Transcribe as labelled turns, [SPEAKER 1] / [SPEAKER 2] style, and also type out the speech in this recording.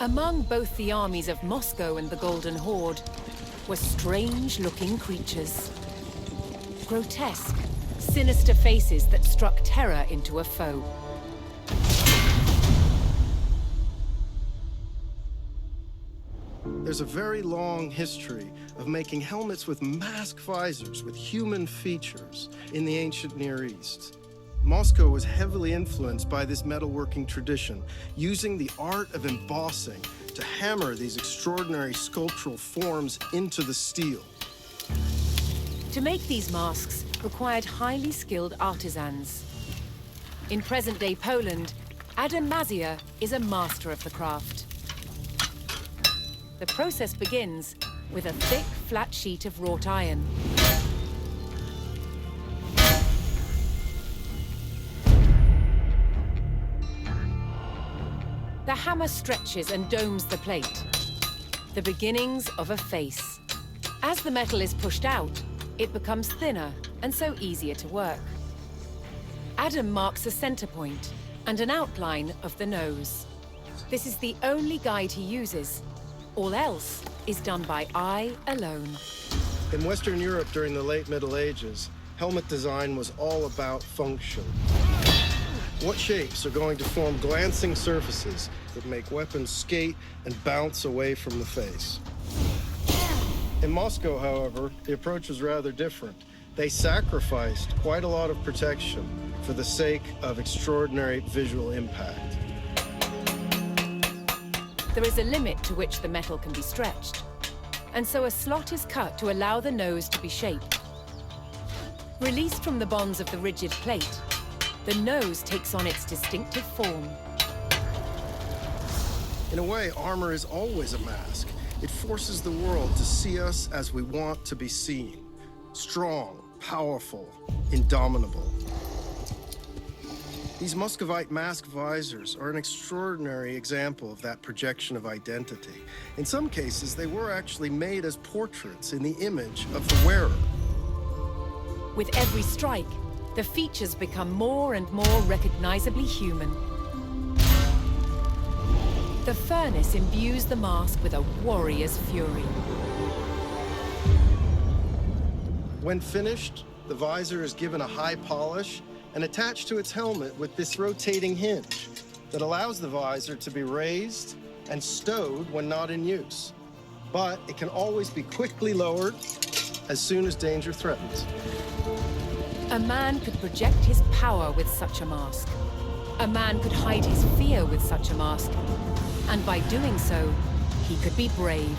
[SPEAKER 1] Among both the armies of Moscow and the Golden Horde were strange-looking creatures. Grotesque, sinister faces that struck terror into a foe.
[SPEAKER 2] There's a very long history of making helmets with mask visors with human features in the ancient Near East. Moscow was heavily influenced by this metalworking tradition, using the art of embossing to hammer these extraordinary sculptural forms into the steel.
[SPEAKER 1] To make these masks required highly skilled artisans. In present-day Poland, Adam Mazia is a master of the craft. The process begins with a thick, flat sheet of wrought iron. The hammer stretches and domes the plate, the beginnings of a face. As the metal is pushed out, it becomes thinner and so easier to work. Adam marks a center point and an outline of the nose. This is the only guide he uses. All else is done by eye alone.
[SPEAKER 2] In Western Europe during the late Middle Ages, helmet design was all about function. What shapes are going to form glancing surfaces that make weapons skate and bounce away from the face? In Moscow, however, the approach was rather different. They sacrificed quite a lot of protection for the sake of extraordinary visual impact.
[SPEAKER 1] There is a limit to which the metal can be stretched, and so a slot is cut to allow the nose to be shaped. Released from the bonds of the rigid plate, the nose takes on its distinctive form.
[SPEAKER 2] In a way, armor is always a mask. It forces the world to see us as we want to be seen. Strong, powerful, indomitable. These Muscovite mask visors are an extraordinary example of that projection of identity. In some cases, they were actually made as portraits in the image of the wearer.
[SPEAKER 1] With every strike, the features become more and more recognizably human. The furnace imbues the mask with a warrior's fury.
[SPEAKER 2] When finished, the visor is given a high polish and attached to its helmet with this rotating hinge that allows the visor to be raised and stowed when not in use. But it can always be quickly lowered as soon as danger threatens.
[SPEAKER 1] A man could project his power with such a mask. A man could hide his fear with such a mask. And by doing so, he could be brave.